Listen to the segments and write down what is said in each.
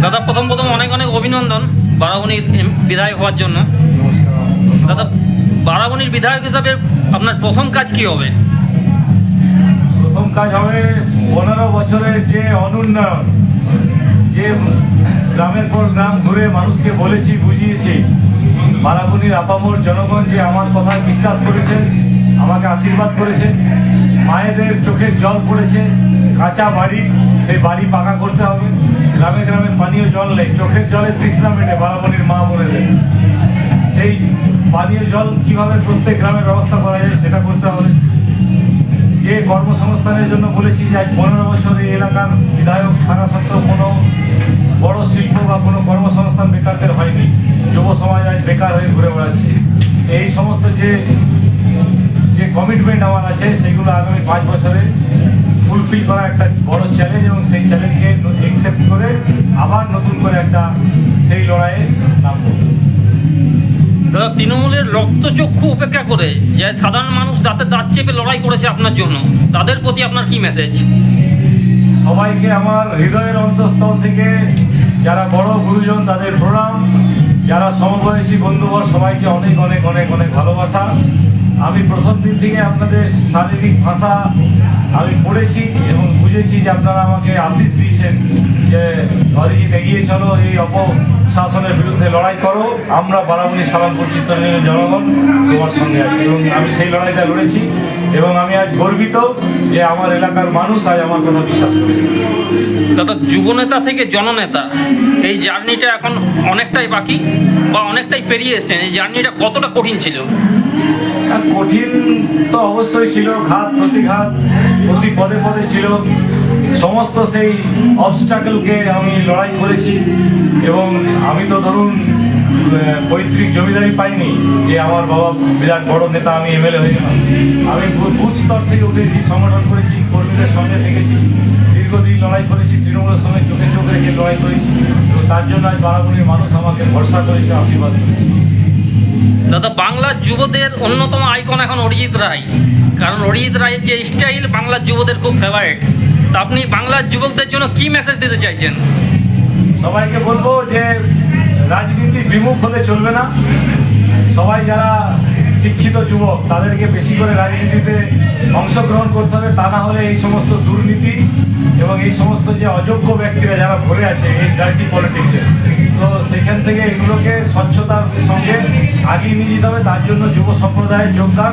দাদা প্রথম অনেক অনেক অভিনন্দন বারাবণীর বিধায়ক হওয়ার জন্য। দাদা বারাবণীর বিধায়ক হিসাবে আপনার প্রথম কাজ কি হবে? প্রথম কাজ হবে 15 বছরের যে অনুন্নয়ন, যে গ্রামের পর গ্রাম ঘুরে মানুষকে বলেছি, বুঝিয়েছি, বারাবণীর আপামর জনগণ যে আমার কথা বিশ্বাস করেছে, আমাকে আশীর্বাদ করেছে, মায়েদের চোখের জল পড়েছে, কাঁচা বাড়ি, সেই বাড়ি পাকা করতে হবে। গ্রামে গ্রামে পানীয় জল নেই, চোখের জলে তৃষ্ণা মেটে বারাবণীর মা বোনেদের। সেই পানীয় জল কিভাবে প্রত্যেক গ্রামে ব্যবস্থা করা যায় সেটা করতে হবে। যে কর্মসংস্থানের জন্য বলেছি যে আজ 15 বছর এই এলাকার বিধায়ক থাকা সত্ত্বেও কোনো বড় শিল্প বা কোনো কর্মসংস্থান বেকারদের হয়নি। যুব সমাজ আজ বেকার হয়ে ঘুরে বেড়াচ্ছে। এই সমস্ত যে কমিটমেন্ট আমার আছে সেগুলো আগামী 5 বছরে ফুলফিল করা একটা বড় চ্যালেঞ্জ, এবং সেই চ্যালেঞ্জকে অ্যাকসেপ্ট করে আবার নতুন করে একটা সেই লড়াইয়ে নামব। দাদা তৃণমূলের রক্তচক্ষু উপেক্ষা করে যে সাধারণ মানুষ দাঁতে দাঁত চেপে লড়াই করেছে আপনার জন্য, তাদের প্রতি আপনার কি মেসেজ? সবাইকে আমার হৃদয়ের অন্তঃস্থল থেকে যারা বড় গুরুজন তাদের প্রণাম, যারা সমবয়সী বন্ধুবর সবাইকে অনেক অনেক অনেক অনেক ভালোবাসা। আমি প্রথম দিন থেকে আপনাদের শারীরিক ভাষা আমি পড়েছি এবং বুঝেছি যে আপনারা আমাকে আশিস দিয়েছেন যে অরিজিৎ এগিয়ে চলো, এই অপশাসনের বিরুদ্ধে লড়াই করো, আমরা বারাবণী সালামপুর চিত্তরঞ্জনের জনগণ তোমার সঙ্গে আছি। এবং আমি সেই লড়াইটা লড়েছি এবং আমি আজ গর্বিত যে আমার এলাকার মানুষ আজ আমার কথা বিশ্বাস করেছে। দাদা যুবনেতা থেকে জননেতা, এই জার্নিটা এখন অনেকটাই বাকি বা অনেকটাই পেরিয়ে এসেছেন, এই জার্নিটা কতটা কঠিন ছিল? কঠিন তো অবশ্যই ছিল, ঘাত প্রতিঘাত প্রতি পদে পদে ছিল। সমস্ত সেই অবস্টাকেলকে আমি লড়াই করেছি এবং আমি তো ধরুন পৈতৃক জমিদারি পাইনি যে আমার বাবা বিরাট বড় নেতা, আমি এমএলএ হয়ে গেলাম। আমি বুথ স্তর থেকে উঠেছি, সংগঠন করেছি, কর্মীদের সঙ্গে থেকেছি, দীর্ঘদিন লড়াই করেছি, তৃণমূলের সঙ্গে চোখে চোখ রেখে লড়াই করেছি। তো তার জন্য আজ বারাবণীর মানুষ আমাকে ভরসা করেছে, আশীর্বাদ করেছে। দাদা বাংলার যুবদের অন্যতম আইকন এখন অরিজিৎ রায়, কারণ অরিজিৎ রায়ের যে স্টাইল বাংলার যুবদের খুব ফেভারিট। তা আপনি বাংলার যুবকদের জন্য কি মেসেজ দিতে চাইছেন? সবাইকে বলবো যে রাজনীতি বিমুখ হলে চলবে না। সবাই যারা শিক্ষিত যুবক তাদেরকে বেশি করে রাজনীতিতে অংশগ্রহণ করতে হবে, তা না হলে এই সমস্ত দুর্নীতি এবং এই সমস্ত যে অযোগ্য ব্যক্তিরা যারা ভরে আছে এই ডার্টি পলিটিক্সে, তো সেখান থেকে এগুলোকে স্বচ্ছতার সঙ্গে আগিয়ে নিয়ে যেতে হবে। তার জন্য যুব সম্প্রদায়ের যোগদান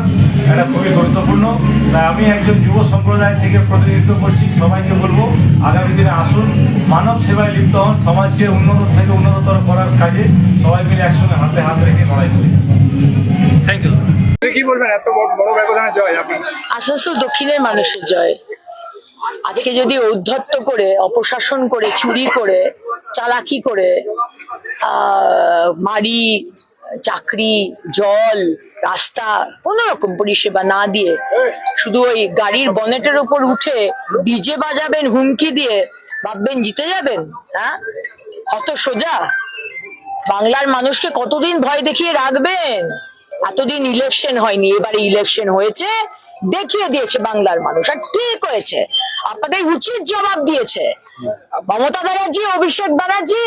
এটা খুবই গুরুত্বপূর্ণ। তাই আমি একজন যুব সম্প্রদায় থেকে প্রতিনিধিত্ব করছি। সবাইকে বলবো আগামী দিনে আসুন, মানব সেবায় লিপ্ত হন, সমাজকে উন্নত থেকে উন্নততর করার কাজে সবাই মিলে একসঙ্গে হাতে হাত রেখে লড়াই করি। Thank you. কি বলবেন এত বড় ব্যবধানে জয় আপনার? আসানসোল দক্ষিণের মানুষের জয়। আজকে যদি ঔদ্ধত্য করে, অপশাসন করে, চুরি করে, চালাকি করে বাড়ি, চাকরি, জল, রাস্তা, কোনো রকম পরিষেবা না দিয়ে শুধু ওই গাড়ির বনেটের ওপর উঠে ডিজে বাজাবেন হুমকি দিয়ে, ভাববেন জিতে যাবেন? হ্যাঁ, অত সোজা? বাংলার মানুষকে কতদিন ভয় দেখিয়ে রাখবেন? এতদিন ইলেকশন হয়নি, এবারে ইলেকশন হয়েছে, দেখিয়ে দিয়েছে বাংলার মানুষ, আর ঠিক হয়েছে। আপনাদের উচিত জবাব দিয়েছে মমতা ব্যানার্জি, অভিষেক ব্যানার্জি।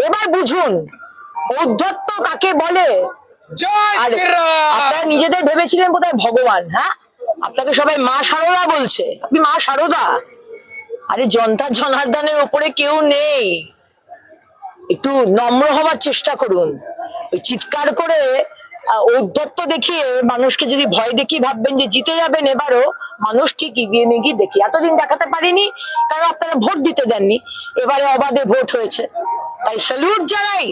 এবার বুঝুন ঔদ্ধত্য কাকে বলে। আপনারা নিজেদের ভেবেছিলেন বোধহয় ভগবান। হ্যাঁ, আপনাকে সবাই মা শারদা বলছে, আপনি মা শারদা। আরে জনতা জনার্দনের ওপরে কেউ নেই। একটু নম্র হবার চেষ্টা করুন। ওই চিৎকার করে ঔদ্ধত্য দেখিয়ে মানুষকে যদি ভয় দেখিয়ে ভাববেন যে জিতে যাবেন এবারও, মানুষ ঠিক এগিয়ে মেগিয়ে দেখি এতদিন দেখাতে পারিনি, কারণ আপনারা ভোট দিতে দেননি। এবারে অবাধে ভোট হয়েছে, তাই স্যালুট জানাই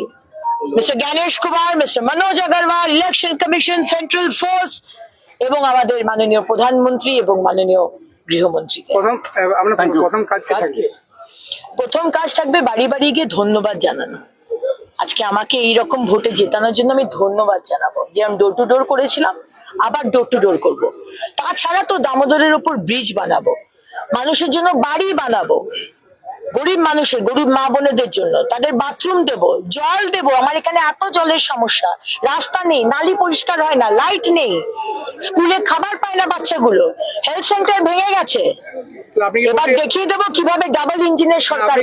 mister Gyanesh Kumar, mister Manoj Agarwal, election commission, central force এবং আমাদের মাননীয় প্রধানমন্ত্রী এবং মাননীয় গৃহমন্ত্রী। প্রথম কাজ থাকবে বাড়ি বাড়ি গিয়ে ধন্যবাদ জানানো। আজকে আমাকে এইরকম ভোটে জেতানোর জন্য আমি ধন্যবাদ জানাবো। যেমন ডোর টু ডোর করেছিলাম, আবার ডোর টু ডোর করবো। তাছাড়া তো দামোদরের উপর ব্রিজ বানাবো, মানুষের জন্য বাড়ি বানাবো, গরিব মানুষের, গরিব মা বোনেদের জন্য তাদের বাথরুম দেবো, জল দেবো। আমার এখানে এত জলের সমস্যা, রাস্তা নেই, নালি পরিষ্কার হয় না, লাইট নেই, স্কুলে খাবার পায় না বাচ্চাগুলো, হেলথ সেন্টার ভেঙে গেছে। এবার দেখিয়ে দেবো কিভাবে ডাবল ইঞ্জিনের সরকার।